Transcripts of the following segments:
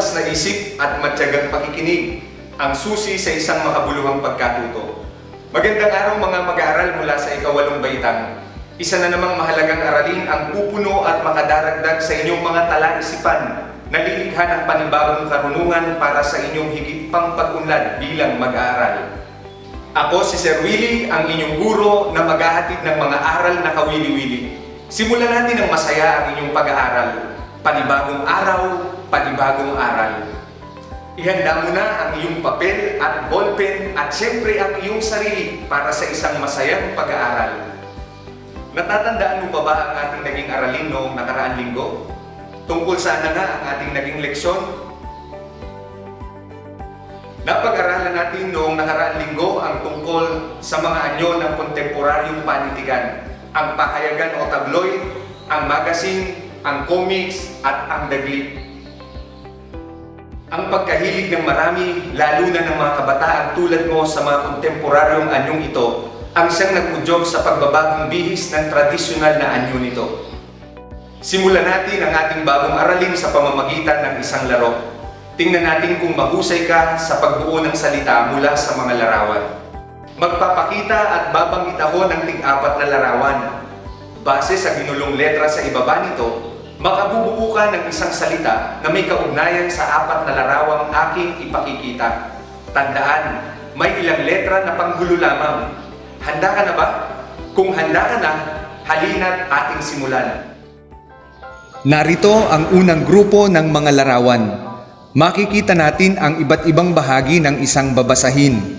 bukas na isip at matyagang pakikinig ang susi sa isang makabuluhang pagkatuto. Magandang araw mga mag-aaral mula sa ikawalong baitang. Isa na namang mahalagang aralin ang pupuno at makadaragdag sa inyong mga tala-isipan na lilikha ng panibagong karunungan para sa inyong higit pang pag-unlad bilang mag-aaral. Ako si Sir Willie, ang inyong guro na maghahatid ng mga aral na kawili-wili. Simulan natin ng masaya ang inyong pag-aaral. Panibagong araw, panibagong aral. Ihanda mo na ang iyong papel at ballpen at siyempre ang iyong sarili para sa isang masayang pag-aaral. Natatandaan mo pa ba ang ating naging aralin noong nakaraang linggo? Tungkol saan na nga ang ating naging leksyon? Napag-aralan natin noong nakaraang linggo ang tungkol sa mga anyo ng kontemporaryong panitikan, ang pahayagan o tabloid, ang magazine, ang comics at ang dagli. Ang pagkahilig ng marami, lalo na ng mga kabataang tulad mo sa mga kontemporaryong anyong ito, ang siyang nag-udyok sa pagbabagong bihis ng tradisyonal na anyo nito. Simulan natin ang ating bagong aralin sa pamamagitan ng isang laro. Tingnan natin kung mahusay ka sa pagbuo ng salita mula sa mga larawan. Magpapakita at babanggit ako ng tig-apat na larawan. Base sa ginulong letra sa ibaba nito, makabubuo ka ng isang salita na may kaugnayan sa apat na larawang aking ipakikita. Tandaan, may ilang letra na panggulo lamang. Handa ka na ba? Kung handa ka na, halina't ating simulan. Narito ang unang grupo ng mga larawan. Makikita natin ang iba't ibang bahagi ng isang babasahin.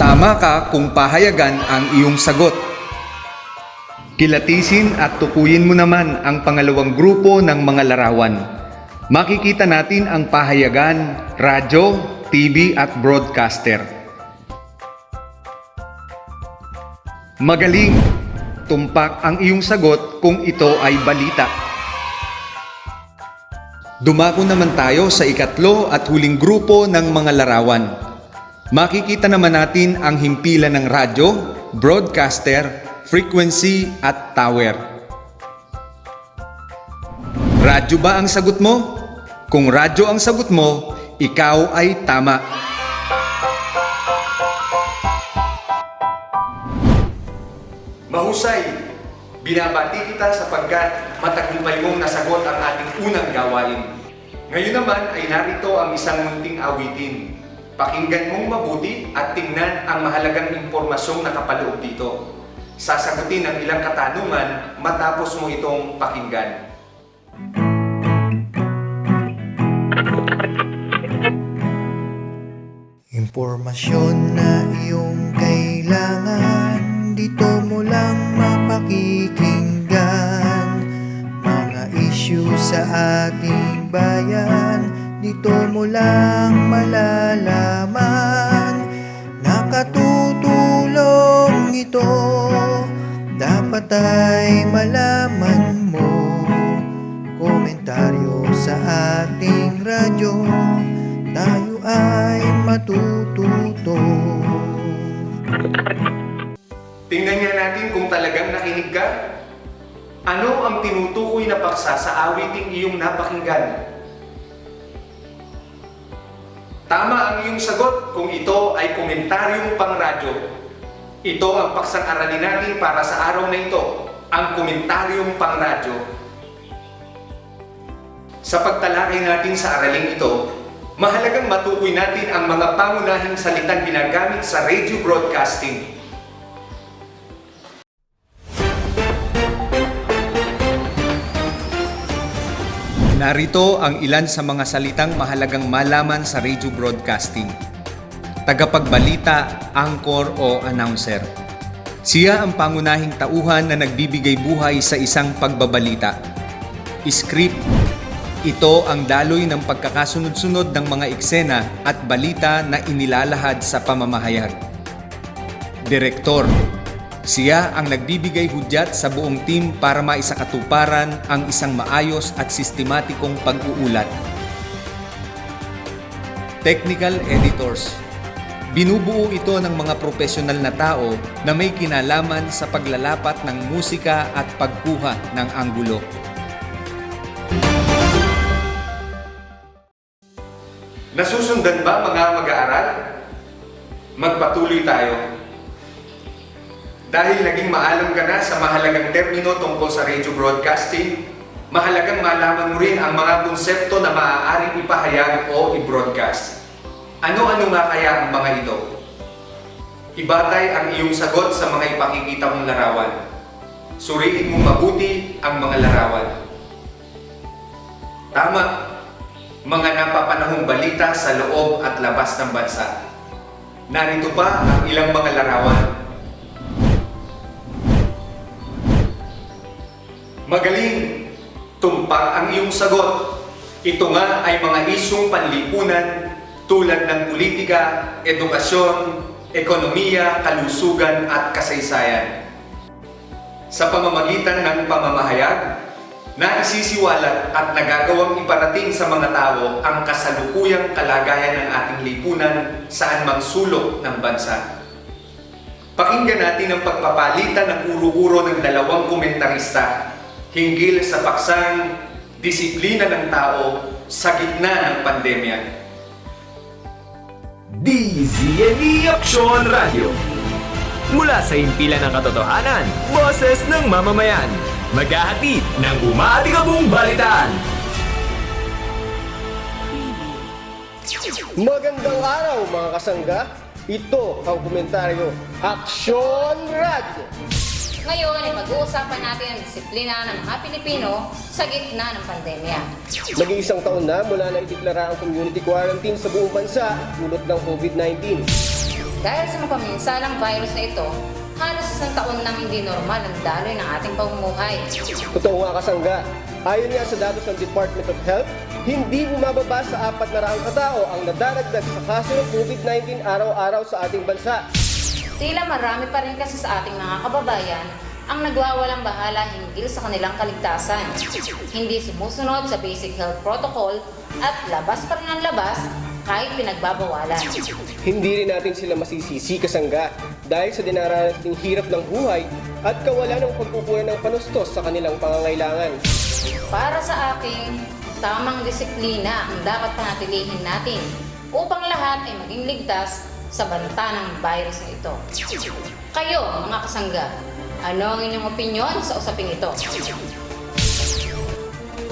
Tama ka kung pahayagan ang iyong sagot. Kilatisin at tukuyin mo naman ang pangalawang grupo ng mga larawan. Makikita natin ang pahayagan, radyo, TV at broadcaster. Magaling! Tumpak ang iyong sagot kung ito ay balita. Dumako naman tayo sa ikatlo at huling grupo ng mga larawan. Makikita naman natin ang himpilan ng radyo, broadcaster, frequency at tower. Radyo ba ang sagot mo? Kung radyo ang sagot mo, ikaw ay tama. Mahusay! Binabati kita sapagkat matagumpay mong nasagot ang ating unang gawain. Ngayon naman ay narito ang isang munting awitin. Pakinggan mong mabuti at tingnan ang mahalagang impormasyong nakapaloob dito. Sasagutin ang ilang katanungan matapos mo itong pakinggan. Impormasyon na iyong kailangan, dito mo lang mapakikinggan. Mga issue sa ating bayan, dito mo lang malalaman. Nakatutulong ito, dapat ay malaman mo. Komentaryo sa ating radyo, tayo ay matututo. Tingnan nga natin kung talagang nakinig ka. Ano ang tinutukoy na paksa sa awiting iyong napakinggan? Tama ang iyong sagot kung ito ay komentaryong pangradyo. Ito ang paksang aralin natin para sa araw na ito, ang komentaryong pangradyo. Sa pagtalakay natin sa araling ito, mahalagang matukoy natin ang mga pangunahing salitang ginagamit sa radio broadcasting. Narito ang ilan sa mga salitang mahalagang malaman sa radio broadcasting. Tagapagbalita, anchor o announcer. Siya ang pangunahing tauhan na nagbibigay buhay sa isang pagbabalita. Script. Ito ang daloy ng pagkakasunod-sunod ng mga eksena at balita na inilalahad sa pamamahayag. Direktor. Siya ang nagbibigay hudyat sa buong team para maisakatuparan ang isang maayos at sistematikong pag-uulat. Technical editors. Binubuo ito ng mga profesional na tao na may kinalaman sa paglalapat ng musika at pagkuha ng anggulo. Nasusundan ba mga mag-aaral? Magpatuloy tayo. Dahil naging maalam ka na sa mahalagang termino tungkol sa radio broadcasting, mahalagang malaman mo rin ang mga konsepto na maaaring ipahayag o i-broadcast. Ano-ano nga kaya ang mga ito? Ibatay ang iyong sagot sa mga ipakikita mong larawan. Suriin mong mabuti ang mga larawan. Tama, mga napapanahong balita sa loob at labas ng bansa. Narito pa ang ilang mga larawan. Magaling, tumpak ang iyong sagot. Ito nga ay mga isyong panlipunan tulad ng politika, edukasyon, ekonomiya, kalusugan at kasaysayan. Sa pamamagitan ng pamamahayag, naisisiwalat at nagagawang iparating sa mga tao ang kasalukuyang kalagayan ng ating lipunan saan mang sulok ng bansa. Pakinggan natin ang pagpapalitan ng uro-uro ng dalawang komentarista hinggil sa paksang disiplina ng tao sa gitna ng pandemya. DZME Aksyon Radio. Mula sa himpilan ng katotohanan, boses ng mamamayan. Maghahatid ng umaatikabong balitaan. Magandang araw mga kasangga. Ito ang komentaryo Aksyon Radio. Ngayon ay pag-uusapan natin ang disiplina ng mga Pilipino sa gitna ng pandemya. Nag-iisang taon na mula na ideklara ang community quarantine sa buong bansa dulot ng COVID-19. Dahil sa mapaminsalang virus na ito, halos isang taon nang hindi normal ang daloy ng ating pamumuhay. Totoo nga kasangga, ayon nga sa datos ng Department of Health, hindi bumababa sa 400 katao ang nadaragdag sa kaso ng COVID-19 araw-araw sa ating bansa. Tila marami pa rin kasi sa ating mga kababayan ang nagwawalang bahala hinggil sa kanilang kaligtasan. Hindi sumusunod sa basic health protocol at labas pa rin ang labas kahit pinagbabawalan. Hindi rin natin sila masisisi kasangga dahil sa dinaranating hirap ng buhay at kawalan ng pagkukuha ng panustos sa kanilang pangangailangan. Para sa akin, tamang disiplina ang dapat panatilihin natin upang lahat ay maging ligtas sa banta ng virus na ito. Kayo, mga kasangga, ano ang inyong opinyon sa usaping ito?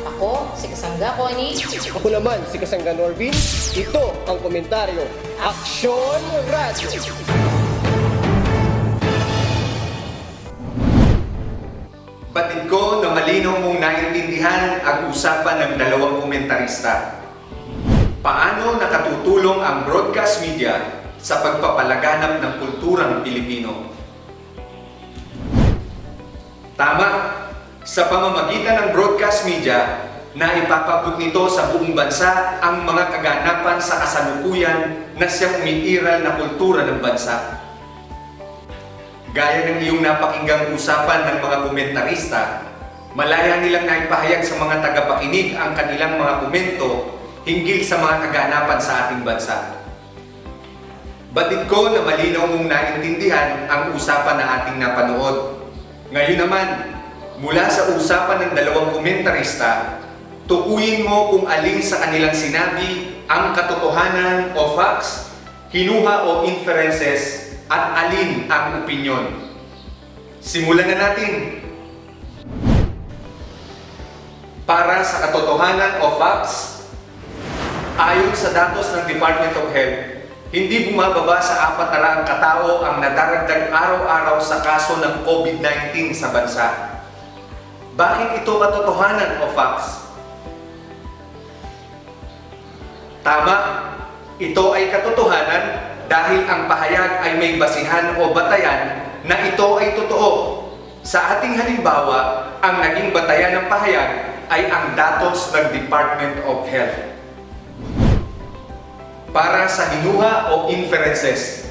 Ako, si Kasangga Connie. Ako naman, si Kasangga Norvin. Ito ang komentaryo Aksyon Radio. Batid ko na malinaw mong naiintindihan ang usapan ng dalawang komentarista. Paano nakatutulong ang broadcast media sa pagpapalaganap ng kulturang Pilipino? Tama, sa pamamagitan ng broadcast media, na ipapabot nito sa buong bansa ang mga kaganapan sa kasalukuyan na siyang umiiral na kultura ng bansa. Gaya ng iyong napakinggang usapan ng mga komentarista, malaya nilang naipahayag sa mga tagapakinig ang kanilang mga komento hinggil sa mga kaganapan sa ating bansa. Batid ko na malinaw mong naintindihan ang usapan na ating napanood. Ngayon naman, mula sa usapan ng dalawang komentarista, tukuyin mo kung alin sa kanilang sinabi ang katotohanan o facts, kinuha o inferences, at alin ang opinyon. Simulan na natin. Para sa katotohanan o facts, ayon sa datos ng Department of Health, hindi bumababa sa 400 katao ang nadaragdag araw-araw sa kaso ng COVID-19 sa bansa. Bakit ito katotohanan o facts? Tama, ito ay katotohanan dahil ang pahayag ay may basihan o batayan na ito ay totoo. Sa ating halimbawa, ang naging batayan ng pahayag ay ang datos ng Department of Health. Para sa hinuha o inferences,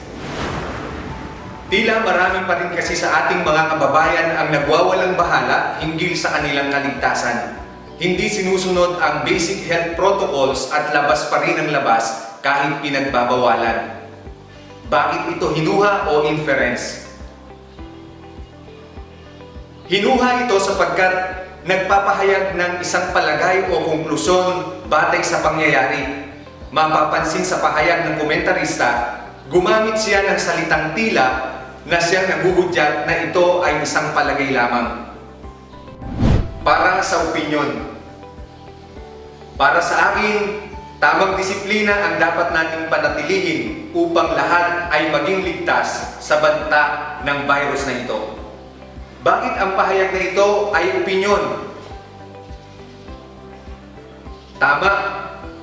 tila marami pa rin kasi sa ating mga kababayan ang nagwawalang bahala hinggil sa kanilang kaligtasan. Hindi sinusunod ang basic health protocols at labas pa rin ang labas kahit pinagbabawalan. Bakit ito hinuha o inference? Hinuha ito sapagkat nagpapahayag ng isang palagay o konklusyon batay sa pangyayari. mapapansin sa pahayag ng komentarista, gumamit siya ng salitang tila na siyang naguhudyat na ito ay isang palagay lamang. Para sa opinyon. Para sa akin, tamang disiplina ang dapat nating panatilihin upang lahat ay maging ligtas sa banta ng virus na ito. Bakit ang pahayag na ito ay opinyon? Tama,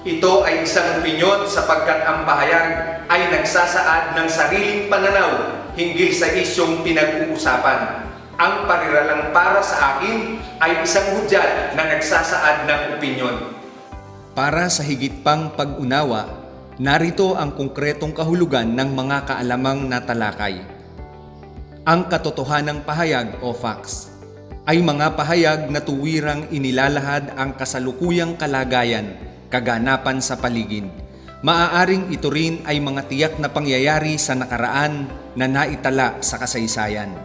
ito ay isang opinyon sapagkat ang pahayag ay nagsasaad ng sariling pananaw hinggil sa isyong pinag-uusapan. Ang pariralang para sa akin ay isang hudyat na nagsasaad ng opinyon. Para sa higit pang pag-unawa, narito ang konkretong kahulugan ng mga kaalamang natalakay. Ang katotohanang pahayag o facts ay mga pahayag na tuwirang inilalahad ang kasalukuyang kalagayan, kaganapan sa paligid. Maaaring ito rin ay mga tiyak na pangyayari sa nakaraan na naitala sa kasaysayan.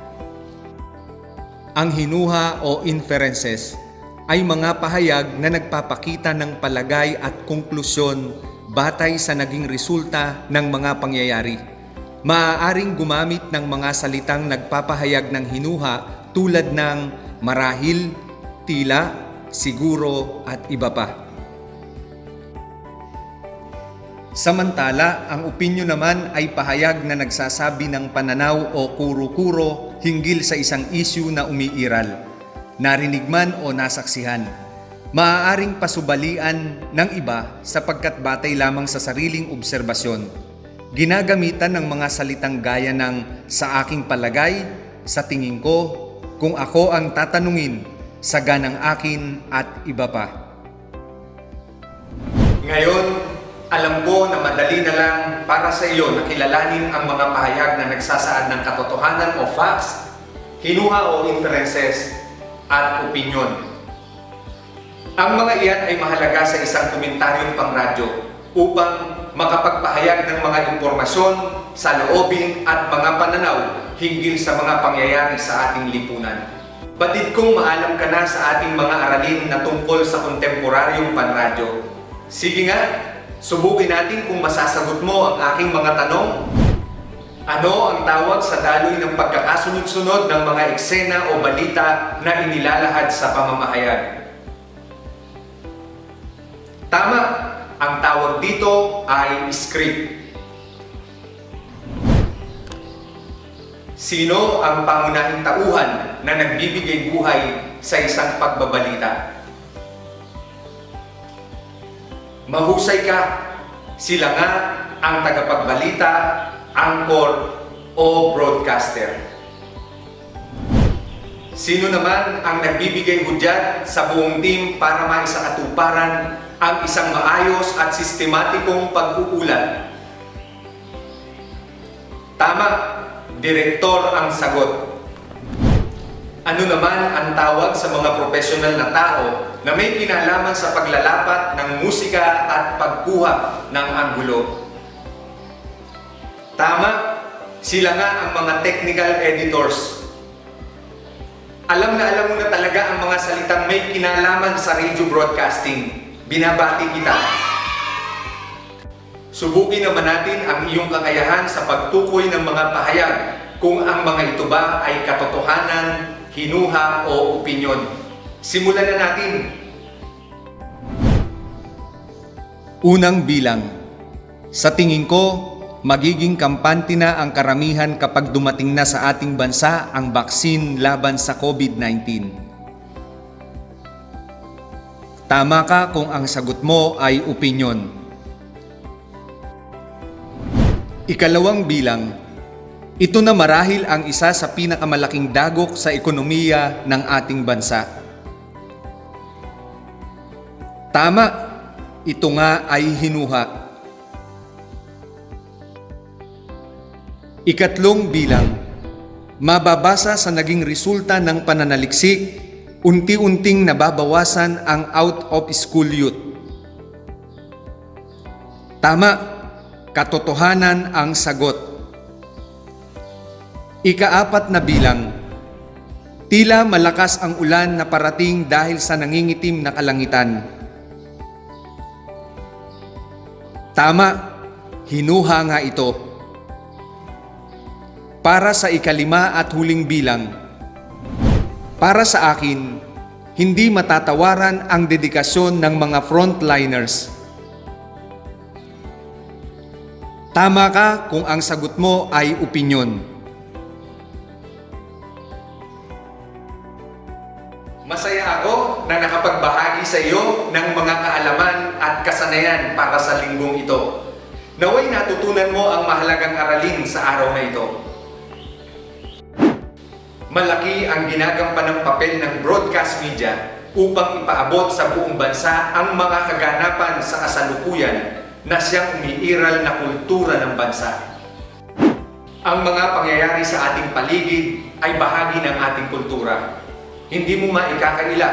Ang hinuha o inferences ay mga pahayag na nagpapakita ng palagay at konklusyon batay sa naging resulta ng mga pangyayari. Maaaring gumamit ng mga salitang nagpapahayag ng hinuha tulad ng marahil, tila, siguro at iba pa. Samantala, ang opinyon naman ay pahayag na nagsasabi ng pananaw o kuro-kuro hinggil sa isang issue na umiiral, narinig man o nasaksihan. Maaaring pasubalian ng iba sapagkat batay lamang sa sariling obserbasyon. Ginagamitan ng mga salitang gaya ng sa aking palagay, sa tingin ko, kung ako ang tatanungin, sa ganang akin at iba pa. Ngayon, alam ko na madali na lang para sa iyo na kilalanin ang mga pahayag na nagsasaad ng katotohanan o facts, hinuha o inferences, at opinyon. Ang mga iyan ay mahalaga sa isang komentaryong pangradyo upang makapagpahayag ng mga impormasyon, saloobin at mga pananaw hinggil sa mga pangyayari sa ating lipunan. Batid kong maalam ka na sa ating mga aralin na tungkol sa kontemporaryong panradyo. Sige nga, subukin natin kung masasagot mo ang aking mga tanong. Ano ang tawag sa daloy ng pagkakasunod-sunod ng mga eksena o balita na inilalahad sa pamamahayag? Tama, ang tawag dito ay script. Sino ang pangunahing tauhan na nagbibigay buhay sa isang pagbabalita? Mahusay ka, sila nga ang tagapagbalita, anchor o broadcaster. Sino naman ang nagbibigay hudyat sa buong team para maisakatuparan ang isang maayos at sistematikong pag-uulat? Tama, direktor ang sagot. Ano naman ang tawag sa mga profesional na tao na may kinalaman sa paglalapat ng musika at pagkuha ng anggulo? Tama, sila nga ang mga technical editors. Alam mo na talaga ang mga salitang may kinalaman sa radio broadcasting. Binabati kita. Subukin naman natin ang iyong kakayahan sa pagtukoy ng mga pahayag kung ang mga ito ba ay katotohanan, hinuha o opinyon. Simulan na natin. Unang bilang. Sa tingin ko, magiging kampante na ang karamihan kapag dumating na sa ating bansa ang baksin laban sa COVID-19. Tama ka kung ang sagot mo ay opinyon. Ikalawang bilang. Ito na marahil ang isa sa pinakamalaking dagok sa ekonomiya ng ating bansa. Tama, ito nga ay hinuha. Ikatlong bilang. Mababasa sa naging resulta ng pananaliksik, unti-unting nababawasan ang out-of-school youth. Tama, katotohanan ang sagot. Ikaapat na bilang. Tila malakas ang ulan na parating dahil sa nangingitim na kalangitan. Tama, hinuha nga ito. Para sa ikalima at huling bilang, para sa akin, hindi matatawaran ang dedikasyon ng mga frontliners. Tama ka kung ang sagot mo ay opinyon. Masaya ako na nakapagbahagi sa iyo ng mga kaalaman at kasanayan para sa linggong ito. Naway natutunan mo ang mahalagang aralin sa araw na ito. Malaki ang ginagampanang papel ng broadcast media upang ipaabot sa buong bansa ang mga kaganapan sa kasalukuyan na siyang umiiral na kultura ng bansa. Ang mga pangyayari sa ating paligid ay bahagi ng ating kultura. Hindi mo maikakaila,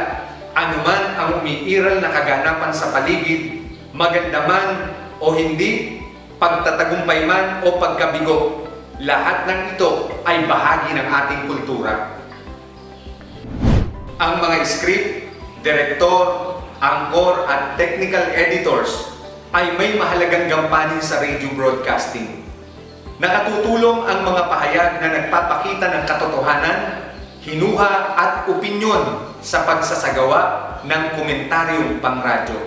anuman ang umiiral na kaganapan sa paligid, maganda man o hindi, pagtatagumpay man o pagkabigo, lahat ng ito ay bahagi ng ating kultura. Ang mga script, direktor, angkor at technical editors ay may mahalagang gampanin sa radio broadcasting. Nakatutulong ang mga pahayag na nagpapakita ng katotohanan, hinuha at opinyon sa pagsasagawa ng komentaryong pangradyo.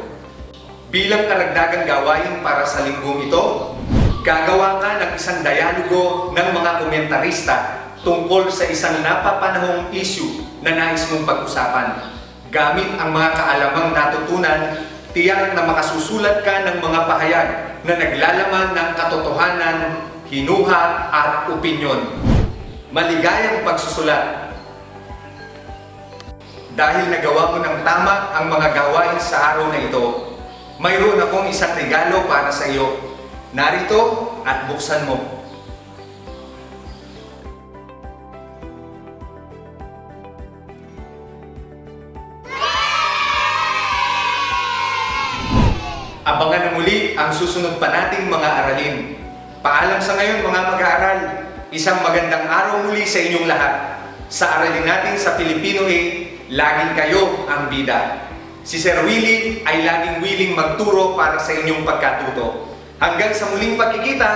Bilang karagdagang gawain para sa linggong ito, gagawa ka ng isang dialogo ng mga komentarista tungkol sa isang napapanahong issue na nais mong pag-usapan. Gamit ang mga kaalamang natutunan, tiyak na makasusulat ka ng mga pahayag na naglalaman ng katotohanan, hinuha at opinyon. Maligayang pagsusulat! Dahil nagawa mo ng tama ang mga gawain sa araw na ito, mayroon akong isang regalo para sa iyo. Narito at buksan mo. Abangan na muli ang susunod pa nating mga aralin. Paalam sa ngayon mga mag-aaral. Isang magandang araw muli sa inyong lahat. Sa aralin natin sa Pilipino laging kayo ang bida. Si Sir Willie ay laging willing magturo para sa inyong pagkatuto. Hanggang sa muling pagkikita,